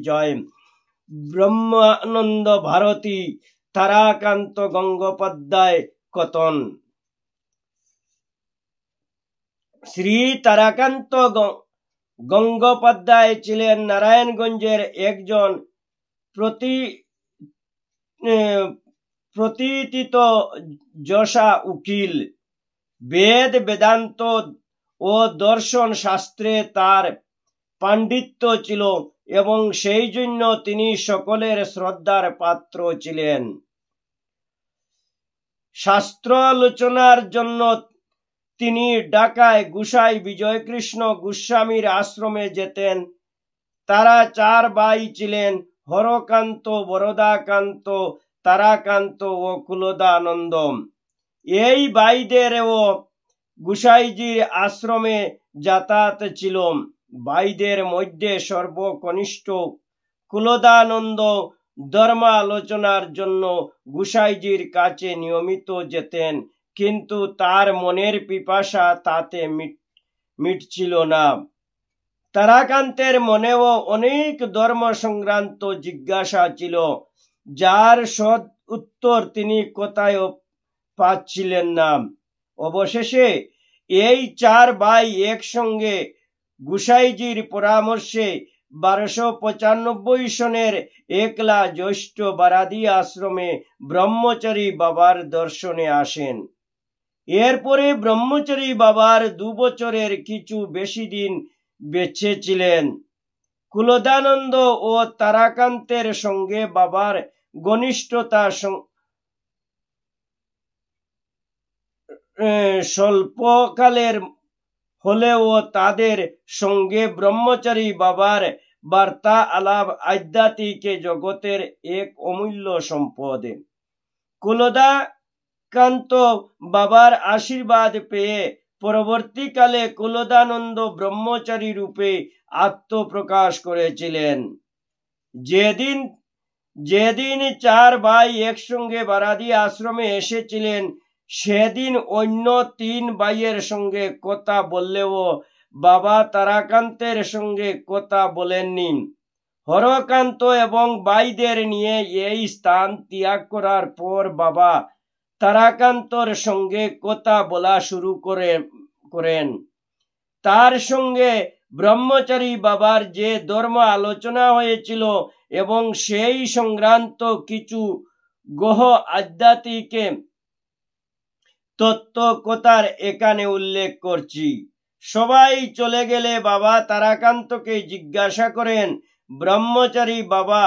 জয়। ব্রহ্মানন্দ ভারতী তারাকান্ত গঙ্গোপাধ্যায় কতন। শ্রী তারাকান্ত গঙ্গোপাধ্যায় ছিলেন নারায়ণগঞ্জের একজন প্রতিষ্ঠিত যশা উকিল। বেদ, বেদান্ত ও দর্শন শাস্ত্রে তার পাণ্ডিত্য ছিল এবং সেই জন্য তিনি সকলের শ্রদ্ধার পাত্র ছিলেন। শাস্ত্র আলোচনার জন্য তিনি ঢাকায় গোসাই বিজয়কৃষ্ণ গোস্বামীর আশ্রমে যেতেন। তারা চার ভাই ছিলেন: হরকান্ত, বরদাকান্ত, তারাকান্ত ও কুলদানন্দ। এই ভাইদেরও গোসাইজির আশ্রমে যাতায়াত ছিল। ভাইদের মধ্যে সর্বকনিষ্ঠ কুলদানন্দ ধর্মালোচনার জন্য গোসাইজির কাছে নিয়মিত যেতেন, কিন্তু তার মনের পিপাসা তাতে মিটছিল না। তারাকান্তের মনেও অনেক ধর্ম সংক্রান্ত জিজ্ঞাসা ছিল, যার সৎ উত্তর তিনি কোথাও পাচ্ছিলেন না। অবশেষে এই চার ভাই একসঙ্গে গোসাইজির পরামর্শে 1295 সনের 1লা জ্যৈষ্ঠ বারাদি আশ্রমে ব্রহ্মচারী বাবার দর্শনে আসেন। এরপরে ব্রহ্মচারী বাবার 2 বছরের কিছু বেশি দিন বেঁচে ছিলেন। কুলদানন্দ ও তারাকান্তের সঙ্গে বাবার ঘনিষ্ঠতা স্বল্পকালের হলেও তাদের সঙ্গে ব্রহ্মচারী বাবার বার্তা আলাপ আধ্যাত্মিক জগতের এক অমূল্য সম্পদ। কুলদাকান্ত বাবার আশীর্বাদ পেয়ে পরবর্তীকালে কুলদানন্দ ব্রহ্মচারী রূপে আত্মপ্রকাশ করেছিলেন। যেদিন চার ভাই একসঙ্গে বারাদি আশ্রমে এসেছিলেন, সেদিন অন্য 3 ভাইয়ের সঙ্গে কথা বললেও বাবা তারাকান্তের সঙ্গে কথা বলেননি। হরকান্ত এবং ভাইদের নিয়ে এই স্থান ত্যাগ করার পর বাবা তারাকান্তর সঙ্গে কথা বলা শুরু করেন। তার সঙ্গে ব্রহ্মচারী বাবার যে ধর্ম আলোচনা হয়েছিল এবং সেই সংক্রান্ত কিছু গহ আধ্যাত্মিক তত্ত্ব কথার এখানে উল্লেখ করছি। সবাই চলে গেলে বাবা তারাকান্তকে জিজ্ঞাসা করেন, ব্রহ্মচারী বাবা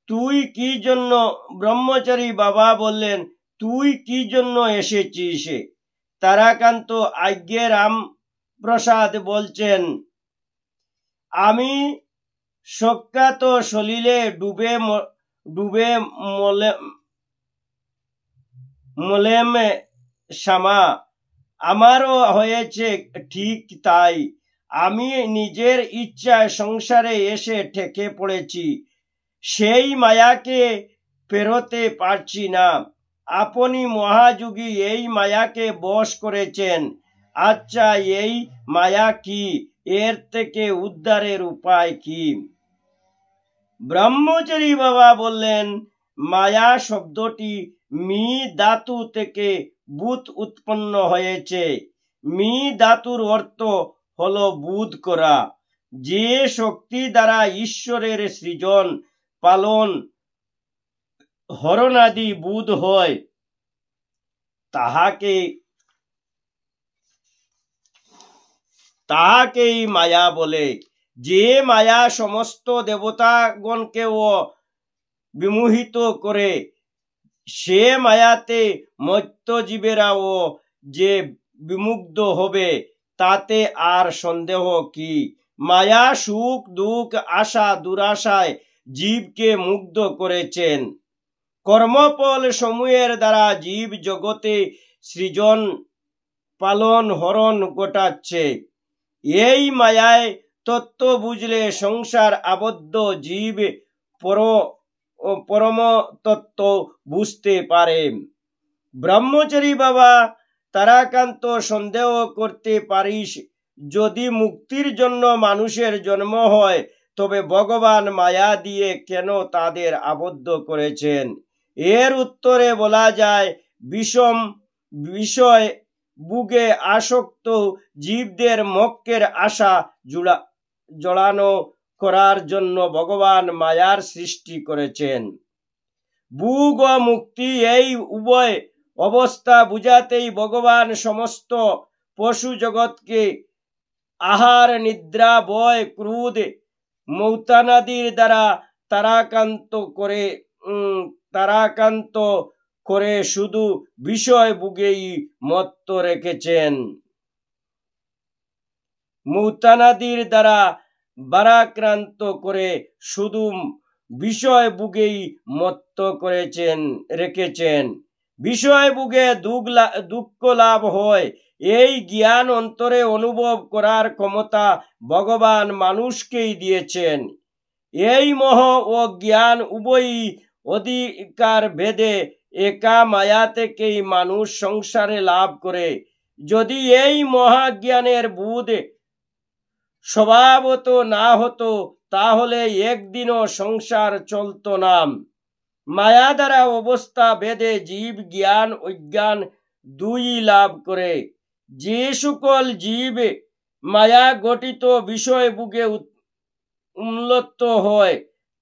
তুই কি জন্য? ব্রহ্মচারী বাবা বললেন, তুই কি জন্য এসেছিস? তারাকান্ত আজ্ঞে রামপ্রসাদ বলছেন, আমি সখ্যাত সলিলে ডুবে মলেম শ্যামা। আমারও হয়েছে ঠিক তাই। আমি নিজের ইচ্ছায় সংসারে এসে ঠেকে পড়েছি। সেই মায়াকে পেরোতে পারছি না। আপনি মহাযোগী এই মায়াকে বশ করেছেন। আচ্ছা, এই মায়া কি? এর থেকে উদ্ধারের উপায় কি? ব্রহ্মচারী বাবা বললেন, মায়া শব্দটি মি ধাতু থেকে বুধ উৎপন্ন হয়েছে। মি ধাতুর অর্থ হলো বোধ করা। যে শক্তি দ্বারা ঈশ্বরের সৃজন, পালন, হরণাদি বোধ হয়, তাহাকেই মায়া বলে। যে মায়া সমস্ত দেবতাগণকেও বিমোহিত করে, সে মায়াতে মর্ত্যজীবেরাও যে বিমুগ্ধ হবে, তাতে আর সন্দেহ কি? মায়া সুখ দুঃখ আশা দুরাশায় জীবকে মুগ্ধ করেছেন। কর্মফল সমূহের দ্বারা জীব জগতে সৃজন, পালন, হরণ ঘটাচ্ছে। এই মায়ায় তত্ত্ব বুঝলে সংসার আবদ্ধ জীব পরম তত্ত্ব বুঝতে পারে। ব্রহ্মচারী বাবা তারাকান্ত সন্দেহ করতে পারিস, যদি মুক্তির জন্য মানুষের জন্ম হয় তবে ভগবান মায়া দিয়ে কেন তাদের আবদ্ধ করেছেন? এর উত্তরে বলা যায়, বিষম বিষয় বুগে আসক্ত জীবদের মোক্ষের আশা জড়ানো করার জন্য ভগবান মায়ার সৃষ্টি করেছেন। ভোগ ও মুক্তি এই উভয় অবস্থা বুঝাতেই ভগবান সমস্ত পশু জগৎকে আহার, নিদ্রা, ভয়, ক্রোধ, মৌতানাদির দ্বারা তারাকান্ত করে শুধু বিষয় ভোগেই মত্ত রেখেছেন। মৌতানাদির দ্বারা বারাক্রান্ত করে শুধু বিষয় ভোগেই মত্ত রেখেছেন। বিষয় ভোগে দুঃখ লাভ হয়, এই জ্ঞান অন্তরে অনুভব করার ক্ষমতা ভগবান মানুষকেই দিয়েছেন। এই মোহ ও জ্ঞান উভয়ই অধিকার ভেদে একা মায়া থেকেই মানুষ সংসারে লাভ করে। যদি এই মহাজ্ঞানের বোধ স্বভাবত না হতো, তাহলে একদিনও সংসার চলত না। মায়া দ্বারা অবস্থা ভেদে জীব জ্ঞান অজ্ঞান দুই লাভ করে। যে সকল জীব মায়া গঠিত বিষয় ভোগে উন্মত্ত হয়,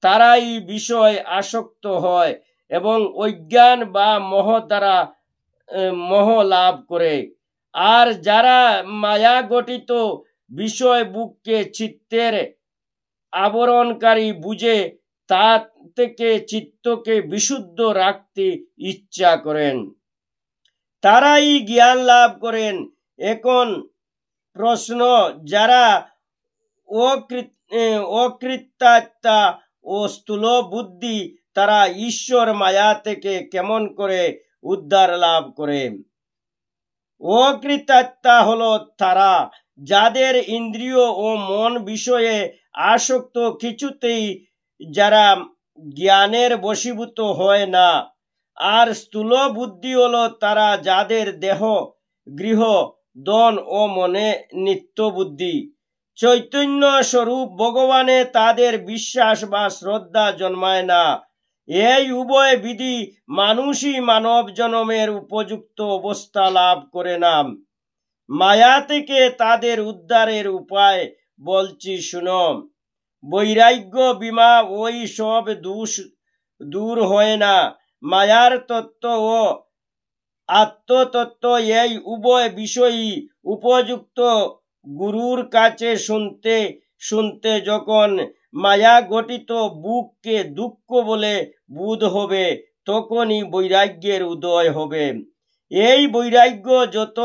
তারাই বিষয় আসক্ত হয় এবং অজ্ঞান বা মোহ দ্বারা মোহ লাভ করে। আর যারা মায়া গঠিত বিষয় ভোগকে চিত্তের আবরণকারী বুঝে, তা থেকে চিত্তকে বিশুদ্ধ রাখতে ইচ্ছা করেন, তারাই জ্ঞান লাভ করেন। এখন প্রশ্ন, যারা অকৃতাত্মা ও স্থূল বুদ্ধি, তারা ঈশ্বর মায়া থেকে কেমন করে উদ্ধার লাভ করে? অকৃতাত্মা হলো তারা যাদের ইন্দ্রিয় ও মন বিষয়ে আসক্ত কিছুতেই যারা জ্ঞানের বশীভূত হয় না। আর স্থূল বুদ্ধি হলো তারা যাদের দেহ, গৃহ, ধন ও মনে নিত্য বুদ্ধি। চৈতন্য স্বরূপ ভগবানে তাদের বিশ্বাস বা শ্রদ্ধা জন্মায় না। এই উভয় বিধি মানুষই মানব জন্মের উপযুক্ত অবস্থা লাভ করে না। মায়া থেকে তাদের উদ্ধারের উপায় বলছি শুনো। বৈরাগ্য বিমা ওই সব দোষ দূর হয় না। মায়ার তত্ত্ব ও আত্মতত্ত্ব এই উভয় বিষয়ই উপযুক্ত গুরুর কাছে শুনতে শুনতে যখন মায়া গঠিত ভোগকে দুঃখ বলে বোধ হবে, তখনই বৈরাগ্যের উদয় হবে। এই বৈরাগ্য যত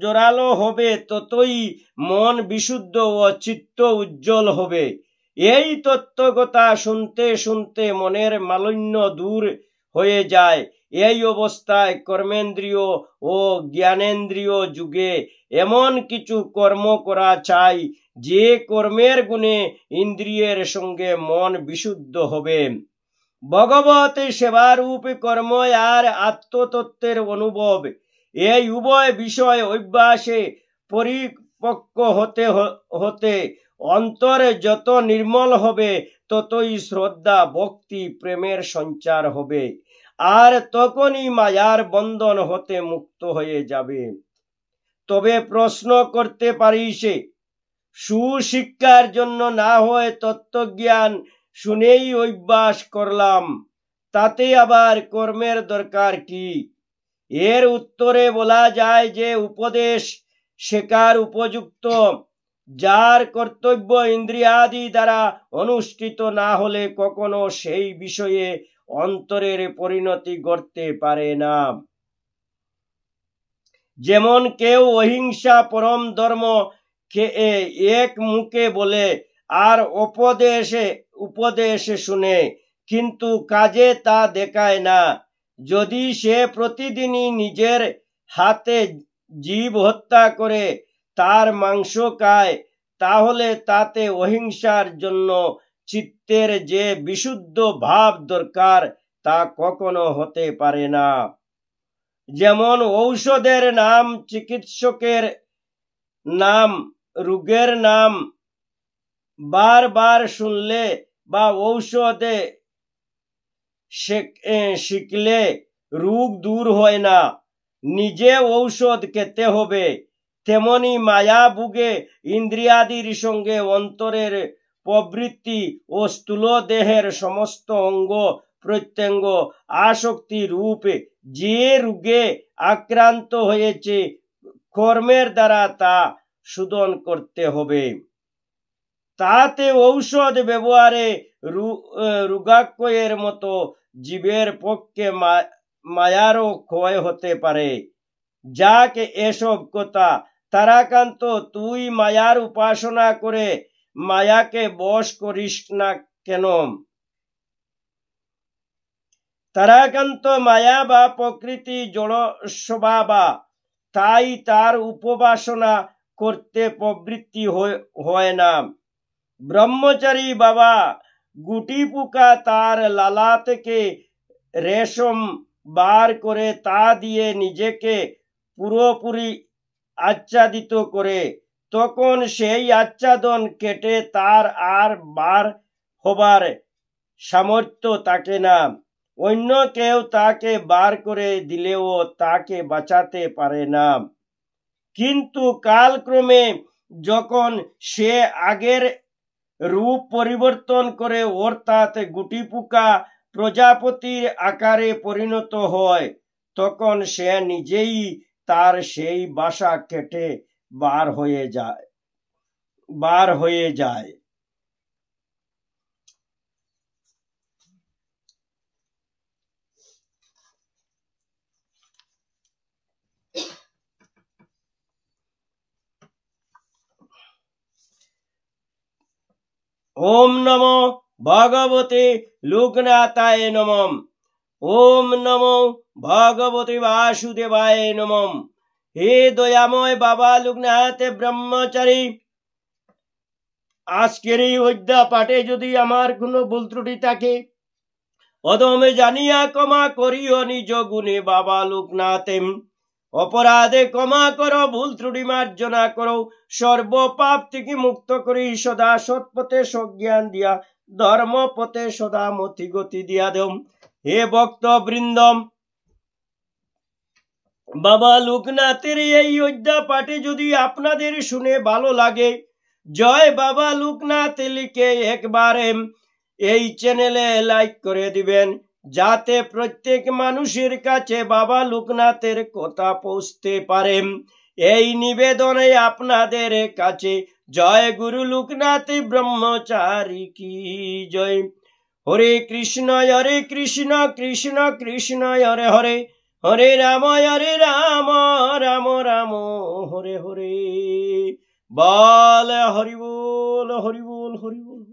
জোরালো হবে, ততই মন বিশুদ্ধ ও চিত্ত উজ্জ্বল হবে। এই তত্ত্বকথা শুনতে শুনতে মনের মালিন্য দূর হয়ে যায়। এই অবস্থায় কর্মেন্দ্রিয় ও জ্ঞানেন্দ্রিয় যুগে এমন কিছু কর্ম করা চাই, যে কর্মের গুণে ইন্দ্রিয়ের সঙ্গে মন বিশুদ্ধ হবে। ভগবত সেবারূপ কর্ম আর আত্মতত্ত্বের অনুভব, এই উভয় বিষয় অভ্যাসে পরিপক্ক হতে হতে অন্তরে যত নির্মল হবে, ততই শ্রদ্ধা, ভক্তি, প্রেমের সঞ্চার হবে। আর তখনই মায়ার বন্ধন হতে মুক্ত হয়ে যাবে। তবে প্রশ্ন করতে পারিস, সুশিক্ষার জন্য না হয় তত্ত্বজ্ঞান শুনেই অভ্যাস করলাম, তাতে আবার কর্মের দরকার কি? এর উত্তরে বলা যায় যে, উপদেশ শেখার উপযুক্ত যার কর্তব্য ইন্দ্রিয়াদি দ্বারা অনুষ্ঠিত না হলে কখনো সেই বিষয়ে অন্তরের পরিণতি ঘটতে পারে না। যেমন কেউ অহিংসা পরম ধর্ম এক মুখে বলে আর উপদেশে শুনে, কিন্তু কাজে তা দেখায় না। যদি সে প্রতিদিনই নিজের হাতে জীব হত্যা করে তার মাংস খায়, তাহলে তাতে অহিংসার জন্য চিত্তের যে বিশুদ্ধ ভাব দরকার, তা কখনো হতে পারে না। যেমন ঔষধের নাম, চিকিৎসকের নাম রোগের নাম বারবার শুনলে বা ঔষধে শিখলে রোগ দূর হয় না, নিজে ঔষধ খেতে হবে। তেমনি মায়া ভুগে ইন্দ্রিয়াদির সঙ্গে অন্তরের প্রবৃত্তি ও স্থূল দেহের সমস্ত অঙ্গ প্রত্যঙ্গ আসক্তি রূপে যে রোগে আক্রান্ত হয়েছে, কর্মের দ্বারা তা শোধন করতে হবে। তাতে ঔষধ ব্যবহারে রোগাক্ষয়ের মতো জীবের পক্ষে মায়ারও ক্ষয় হতে পারে। যাকে এসব কথা, তারাকান্ত তুই মায়ার উপাসনা করে মায়াকে বশ করিস না কেন? তারাকান্ত মায়া বা প্রকৃতি জড় স্বভাবা, তাই তার উপবাসনা করতে প্রবৃত্তি হয় না। ব্রহ্মচারী বাবা গুটি পোকা তার লালা থেকে রেশম বার করে তা দিয়ে নিজেকে পুরোপুরি আচ্ছাদিত করে, তখন সেই আচ্ছাদন কেটে তার আর বার হবার সামর্থ্য থাকে না। অন্য কেউ তাকে বার করে দিলেও তাকে বাঁচাতে পারে না। কিন্তু কালক্রমে যখন সে আগের রূপ পরিবর্তন করে, অর্থাৎ গুটি পোকা প্রজাপতির আকারে পরিণত হয়, তখন সে নিজেই তার সেই বাসা কেটে বার হয়ে যায়। ওম নমো ভগবতে লোকনাথায় নমঃ। ওম নমো ভগবতে বাসুদেবায় নমঃ। হে দয়াময় বাবা লোকনাথ ব্রহ্মচারী, আজকের এই অধ্যা পাঠে যদি আমার কোনো ভুল ত্রুটি থাকে, অদমে জানিয়া ক্ষমা করিও নিজ গুণে বাবা লোকনাথে। অপরাধে ক্ষমা করো, ভুল ত্রুটি মার্জনা করো, সর্বপাপ থেকে মুক্ত করি সদা সৎপথে সজ্ঞান দিয়া ধর্ম পথে সদা মতি গতি দিয়া দেও। হে ভক্ত বৃন্দম, বাবা লোকনাথের এই অধ্যা পাঠে যদি আপনাদের শুনে ভালো লাগে, জয় বাবা লোকনাথ লিখে একবারে এই চ্যানেলে লাইক করে দিবেন, যাতে প্রত্যেক মানুষের কাছে বাবা লোকনাথের কথা পৌঁছতে পারে। এই নিবেদনে আপনাদের কাছে জয় গুরু লোকনাথ ব্রহ্মচারী কি জয়। হরে কৃষ্ণ কৃষ্ণ কৃষ্ণ হরে হরে, হরে রাম রাম রাম হরে হরে। বল হরি বল হরি বল হরি বল।